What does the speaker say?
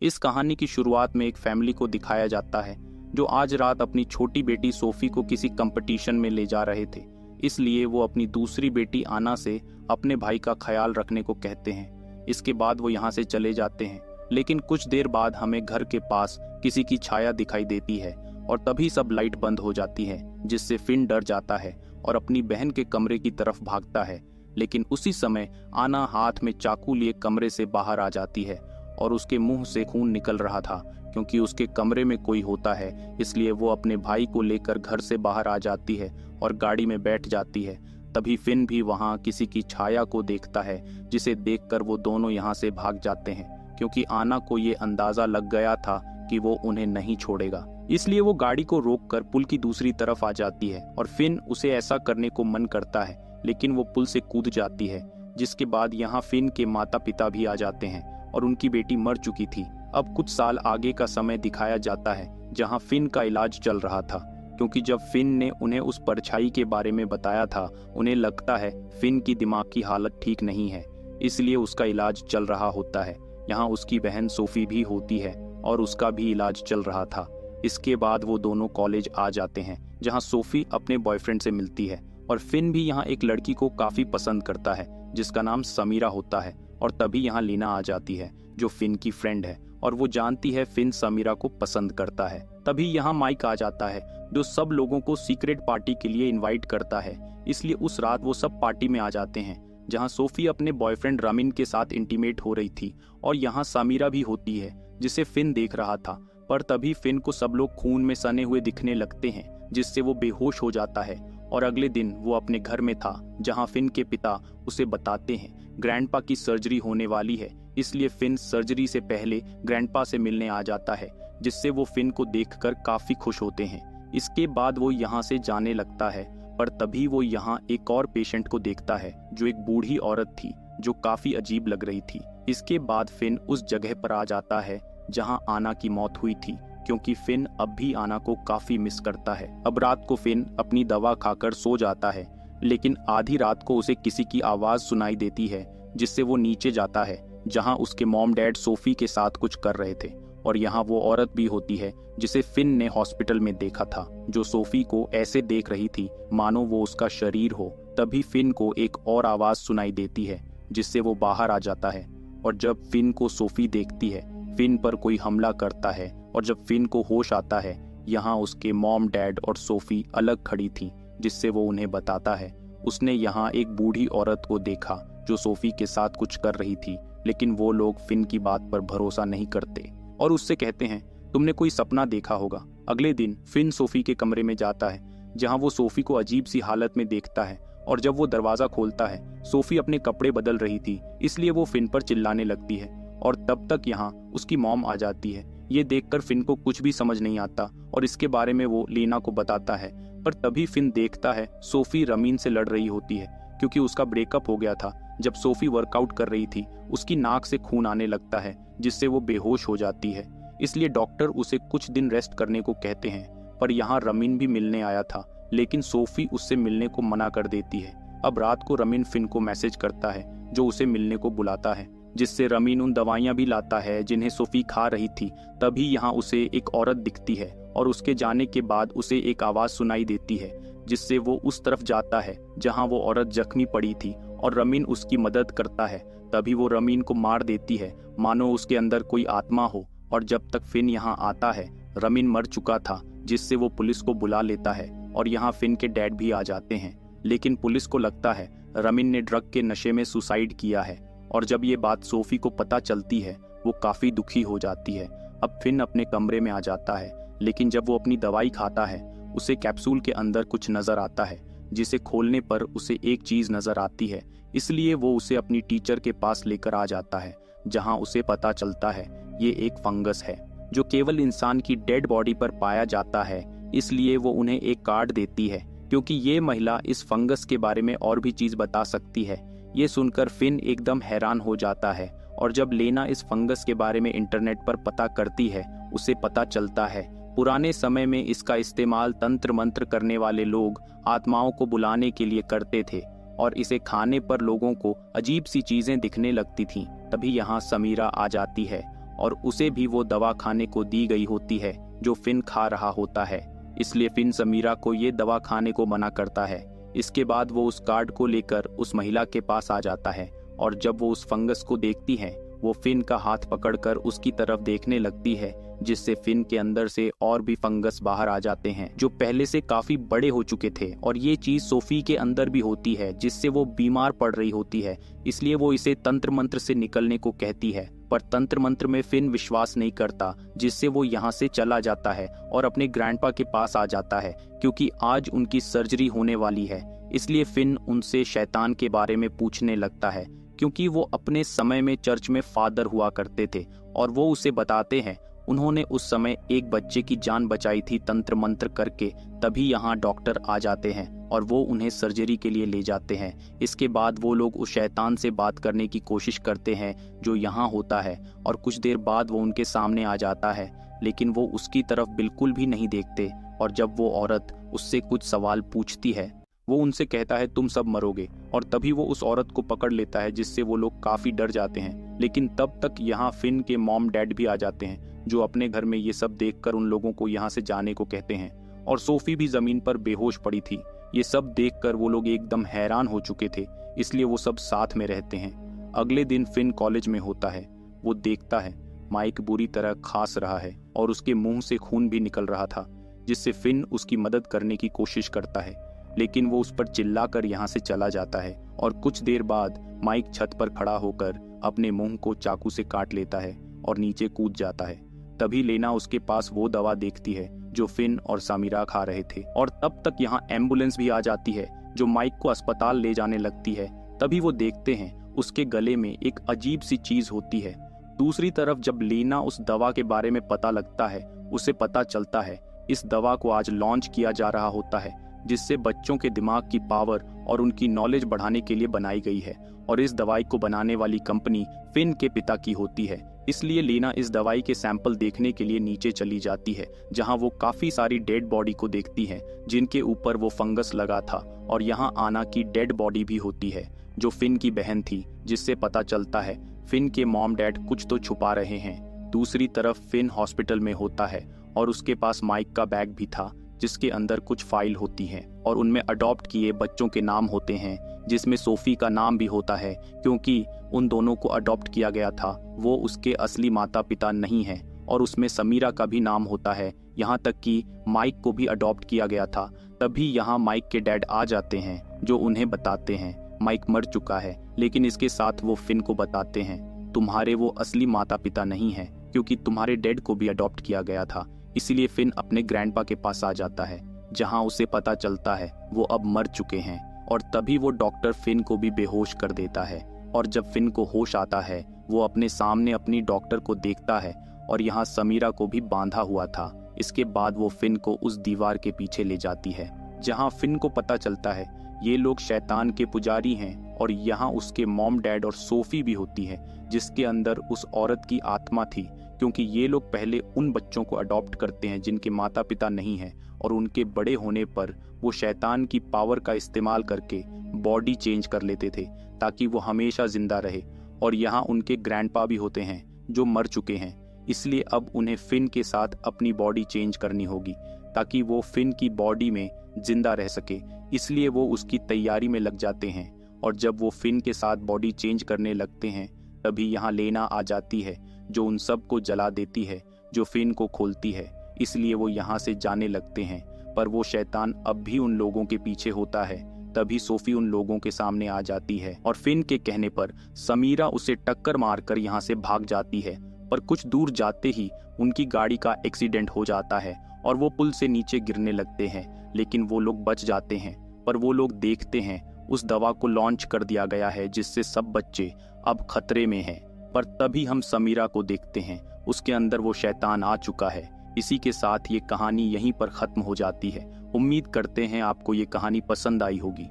इस कहानी की शुरुआत में एक फैमिली को दिखाया जाता है जो आज रात अपनी छोटी बेटी सोफी को किसी कंपटीशन में ले जा रहे थे। इसलिए वो अपनी दूसरी बेटी आना से अपने भाई का ख्याल रखने को कहते हैं। इसके बाद वो यहाँ से चले जाते हैं, लेकिन कुछ देर बाद हमें घर के पास किसी की छाया दिखाई देती है और तभी सब लाइट बंद हो जाती है, जिससे फिन डर जाता है और अपनी बहन के कमरे की तरफ भागता है। लेकिन उसी समय आना हाथ में चाकू लिए कमरे से बाहर आ जाती है और उसके मुंह से खून निकल रहा था। क्योंकि उसके कमरे में कोई होता है, इसलिए वो अपने भाई को लेकर घर से बाहर आ जाती है और गाड़ी में बैठ जाती है। तभी फिन भी वहाँ किसी की छाया को देखता है, जिसे देखकर वो दोनों यहाँ से भाग जाते हैं। क्योंकि आना को ये अंदाजा लग गया था कि वो उन्हें नहीं छोड़ेगा, इसलिए वो गाड़ी को रोककर पुल की दूसरी तरफ आ जाती है और फिन उसे ऐसा करने को मन करता है, लेकिन वो पुल से कूद जाती है। जिसके बाद यहाँ फिन के माता पिता भी आ जाते हैं और उनकी बेटी मर चुकी थी। अब कुछ साल आगे का समय दिखाया जाता है जहाँ फिन का इलाज चल रहा था। क्योंकि जब फिन ने उन्हें उस परछाई के बारे में बताया था, उन्हें लगता है फिन की दिमाग की हालत ठीक नहीं है, इसलिए उसका इलाज चल रहा होता है। यहाँ उसकी बहन सोफी भी होती है और उसका भी इलाज चल रहा था। इसके बाद वो दोनों कॉलेज आ जाते हैं, जहाँ सोफी अपने बॉयफ्रेंड से मिलती है और फिन भी यहाँ एक लड़की को काफी पसंद करता है जिसका नाम समीरा होता है। और तभी यहाँ लीना आ जाती है जो फिन की फ्रेंड है और वो जानती है फिन समीरा को पसंद करता है। तभी यहाँ माइक आ जाता है जो सब लोगों को सीक्रेट पार्टी के लिए इनवाइट करता है। इसलिए उस रात वो सब पार्टी में आ जाते हैं, जहाँ सोफी अपने बॉयफ्रेंड रमीन के साथ इंटीमेट हो रही थी और यहाँ समीरा भी होती है जिसे फिन देख रहा था। पर तभी फिन को सब लोग खून में सने हुए दिखने लगते हैं, जिससे वो बेहोश हो जाता है। और अगले दिन वो अपने घर में था, जहाँ फिन के पिता उसे बताते हैं ग्रैंडपा की सर्जरी होने वाली है। इसलिए फिन सर्जरी से पहले ग्रैंडपा से मिलने आ जाता है, जिससे वो फिन को देखकर काफी खुश होते हैं। इसके बाद वो यहाँ से जाने लगता है, पर तभी वो यहाँ एक और पेशेंट को देखता है जो एक बूढ़ी औरत थी जो काफी अजीब लग रही थी। इसके बाद फिन उस जगह पर आ जाता है जहाँ आना की मौत हुई थी, क्योंकि फिन अब भी आना को काफी मिस करता है। अब रात को फिन अपनी दवा खाकर सो जाता है, लेकिन आधी रात को उसे किसी की आवाज सुनाई देती है, जिससे वो नीचे जाता है जहां उसके मॉम डैड सोफी के साथ कुछ कर रहे थे। और यहाँ वो औरत भी होती है जिसे फिन ने हॉस्पिटल में देखा था, जो सोफी को ऐसे देख रही थी मानो वो उसका शरीर हो। तभी फिन को एक और आवाज सुनाई देती है, जिससे वो बाहर आ जाता है। और जब फिन को सोफी देखती है, फिन पर कोई हमला करता है। और जब फिन को होश आता है, यहाँ उसके मॉम डैड और सोफी अलग खड़ी थी, जिससे वो उन्हें बताता है उसने यहाँ एक बूढ़ी औरत को देखा जो सोफी के साथ कुछ कर रही थी। लेकिन वो लोग फिन की बात पर भरोसा नहीं करते और उससे कहते हैं तुमने कोई सपना देखा होगा। अगले दिन फिन सोफी के कमरे में जाता है, जहाँ वो सोफी को अजीब सी हालत में देखता है। और जब वो दरवाजा खोलता है, सोफी अपने कपड़े बदल रही थी, इसलिए वो फिन पर चिल्लाने लगती है। और तब तक यहाँ उसकी मॉम आ जाती है। ये देखकर फिन को कुछ भी समझ नहीं आता और इसके बारे में वो लीना को बताता है। पर तभी फिन देखता है सोफी रमीन से लड़ रही होती है, क्योंकि उसका ब्रेकअप हो गया था। जब सोफी वर्कआउट कर रही थी, उसकी नाक से खून आने लगता है, जिससे वो बेहोश हो जाती है। इसलिए डॉक्टर उसे कुछ दिन रेस्ट करने को कहते हैं। पर यहाँ रमीन भी मिलने आया था, लेकिन सोफी उससे मिलने को मना कर देती है। अब रात को रमीन फिन को मैसेज करता है, जो उसे मिलने को बुलाता है, जिससे रमीन उन दवाइयां भी लाता है जिन्हें सोफी खा रही थी। तभी यहाँ उसे एक औरत दिखती है और उसके जाने के बाद उसे एक आवाज सुनाई देती है, जिससे वो उस तरफ जाता है जहाँ वो औरत जख्मी पड़ी थी और रमीन उसकी मदद करता है। तभी वो रमीन को मार देती है, मानो उसके अंदर कोई आत्मा हो। और जब तक फिन यहाँ आता है, रमीन मर चुका था, जिससे वो पुलिस को बुला लेता है। और यहाँ फिन के डैड भी आ जाते हैं, लेकिन पुलिस को लगता है रमीन ने ड्रग के नशे में सुसाइड किया है। और जब ये बात सोफी को पता चलती है, वो काफी दुखी हो जाती है। अब फिन अपने कमरे में आ जाता है, लेकिन जब वो अपनी दवाई खाता है, उसे कैप्सूल के अंदर कुछ नजर आता है, जिसे खोलने पर उसे एक चीज नजर आती है। इसलिए वो उसे अपनी टीचर के पास लेकर आ जाता है, जहां उसे पता चलता है ये एक फंगस है जो केवल इंसान की डेड बॉडी पर पाया जाता है। इसलिए वो उन्हें एक कार्ड देती है, क्योंकि ये महिला इस फंगस के बारे में और भी चीज बता सकती है। ये सुनकर फिन एकदम हैरान हो जाता है। और जब लेना इस फंगस के बारे में इंटरनेट पर पता करती है, उसे पता चलता है पुराने समय में इसका इस्तेमाल तंत्र मंत्र करने वाले लोग आत्माओं को बुलाने के लिए करते थे और इसे खाने पर लोगों को अजीब सी चीजें दिखने लगती थीं। तभी यहाँ समीरा आ जाती है और उसे भी वो दवा खाने को दी गई होती है जो फिन खा रहा होता है। इसलिए फिन समीरा को ये दवा खाने को मना करता है। इसके बाद वो उस कार्ड को लेकर उस महिला के पास आ जाता है और जब वो उस फंगस को देखती है वो फिन का हाथ पकड़कर उसकी तरफ देखने लगती है, जिससे फिन के अंदर से और भी फंगस बाहर आ जाते हैं जो पहले से काफी बड़े हो चुके थे। और ये चीज सोफी के अंदर भी होती है जिससे वो बीमार पड़ रही होती है। इसलिए वो इसे तंत्र मंत्र से निकलने को कहती है, पर तंत्र मंत्र में फिन विश्वास नहीं करता, जिससे वो यहाँ से चला जाता है और अपने ग्रैंडपा के पास आ जाता है क्योंकि आज उनकी सर्जरी होने वाली है। इसलिए फिन उनसे शैतान के बारे में पूछने लगता है क्योंकि वो अपने समय में चर्च में फादर हुआ करते थे और वो उसे बताते हैं उन्होंने उस समय एक बच्चे की जान बचाई थी तंत्र मंत्र करके। तभी यहाँ डॉक्टर आ जाते हैं और वो उन्हें सर्जरी के लिए ले जाते हैं। इसके बाद वो लोग उस शैतान से बात करने की कोशिश करते हैं जो यहाँ होता है और कुछ देर बाद वो उनके सामने आ जाता है, लेकिन वो उसकी तरफ बिल्कुल भी नहीं देखते। और जब वो औरत उससे कुछ सवाल पूछती है वो उनसे कहता है तुम सब मरोगे, और तभी वो उस औरत को पकड़ लेता है जिससे वो लोग काफी डर जाते हैं। लेकिन तब तक यहाँ फिन के मॉम डैड भी आ जाते हैं जो अपने घर में ये सब देखकर उन लोगों को यहाँ से जाने को कहते हैं। और सोफी भी जमीन पर बेहोश पड़ी थी। ये सब देखकर वो लोग एकदम हैरान हो चुके थे, इसलिए वो सब साथ में रहते हैं। अगले दिन फिन कॉलेज में होता है। वो देखता है माइक बुरी तरह खांस रहा है और उसके मुंह से खून भी निकल रहा था, जिससे फिन उसकी मदद करने की कोशिश करता है, लेकिन वो उस पर चिल्लाकर यहाँ से चला जाता है। और कुछ देर बाद माइक छत पर खड़ा होकर अपने मुंह को चाकू से काट लेता है और नीचे कूद जाता है। तभी लेना उसके पास वो दवा देखती है जो फिन और समीरा खा रहे थे, और तब तक यहाँ एम्बुलेंस भी आ जाती है जो माइक को अस्पताल ले जाने लगती है। तभी वो देखते हैं उसके गले में एक अजीब सी चीज होती है। दूसरी तरफ जब लेना उस दवा के बारे में पता लगता है, उसे पता चलता है इस दवा को आज लॉन्च किया जा रहा होता है, जिससे बच्चों के दिमाग की पावर और उनकी नॉलेज बढ़ाने के लिए बनाई गई है। और इस दवाई को बनाने वाली कंपनी फिन के पिता की होती है। इसलिए लीना इस दवाई के सैंपल देखने के लिए नीचे चली जाती है, जहां वो काफी सारी डेड बॉडी को देखती है जिनके ऊपर वो फंगस लगा था। और यहाँ आना की डेड बॉडी भी होती है जो फिन की बहन थी, जिससे पता चलता है फिन के मॉम डैड कुछ तो छुपा रहे हैं। दूसरी तरफ फिन हॉस्पिटल में होता है और उसके पास माइक का बैग भी था जिसके अंदर कुछ फाइल होती हैं और उनमें अडॉप्ट किए बच्चों के नाम होते हैं, जिसमें सोफी का नाम भी होता है क्योंकि उन दोनों को अडॉप्ट किया गया था, वो उसके असली माता पिता नहीं हैं। और उसमें समीरा का भी नाम होता है, यहाँ तक कि माइक को भी अडॉप्ट किया गया था। तभी यहाँ माइक के डैड आ जाते हैं जो उन्हें बताते हैं माइक मर चुका है, लेकिन इसके साथ वो फिन को बताते हैं तुम्हारे वो असली माता पिता नहीं है क्योंकि तुम्हारे डैड को भी अडॉप्ट किया गया था। इसीलिए फिन अपने ग्रैंडपा के पास आ जाता है जहां उसे पता चलता है वो अब मर चुके हैं। और तभी वो डॉक्टर फिन को भी बेहोश कर देता है। और जब फिन को होश आता है वो अपने सामने अपनी डॉक्टर को देखता है और यहाँ समीरा को भी बांधा हुआ था। इसके बाद वो फिन को उस दीवार के पीछे ले जाती है जहाँ फिन को पता चलता है ये लोग शैतान के पुजारी हैं। और यहाँ उसके मॉम डैड और सोफी भी होती है जिसके अंदर उस औरत की आत्मा थी, क्योंकि ये लोग पहले उन बच्चों को अडॉप्ट करते हैं जिनके माता पिता नहीं हैं, और उनके बड़े होने पर वो शैतान की पावर का इस्तेमाल करके बॉडी चेंज कर लेते थे ताकि वो हमेशा जिंदा रहे। और यहाँ उनके ग्रैंडपा भी होते हैं जो मर चुके हैं, इसलिए अब उन्हें फिन के साथ अपनी बॉडी चेंज करनी होगी ताकि वो फिन की बॉडी में जिंदा रह सके। इसलिए वो उसकी तैयारी में लग जाते हैं। और जब वो फिन के साथ बॉडी चेंज करने लगते हैं तभी यहाँ लेना आ जाती है जो उन सब को जला देती है, जो फिन को खोलती है। इसलिए वो यहाँ से जाने लगते हैं, पर वो शैतान अब भी उन लोगों के पीछे होता है। तभी सोफी उन लोगों के सामने आ जाती है और फिन के कहने पर समीरा उसे टक्कर मारकर यहाँ से भाग जाती है। पर कुछ दूर जाते ही उनकी गाड़ी का एक्सीडेंट हो जाता है और वो पुल से नीचे गिरने लगते हैं, लेकिन वो लोग बच जाते हैं। पर वो लोग देखते हैं उस दवा को लॉन्च कर दिया गया है जिससे सब बच्चे अब खतरे में हैं। पर तभी हम समीरा को देखते हैं, उसके अंदर वो शैतान आ चुका है। इसी के साथ ये कहानी यहीं पर खत्म हो जाती है। उम्मीद करते हैं आपको ये कहानी पसंद आई होगी।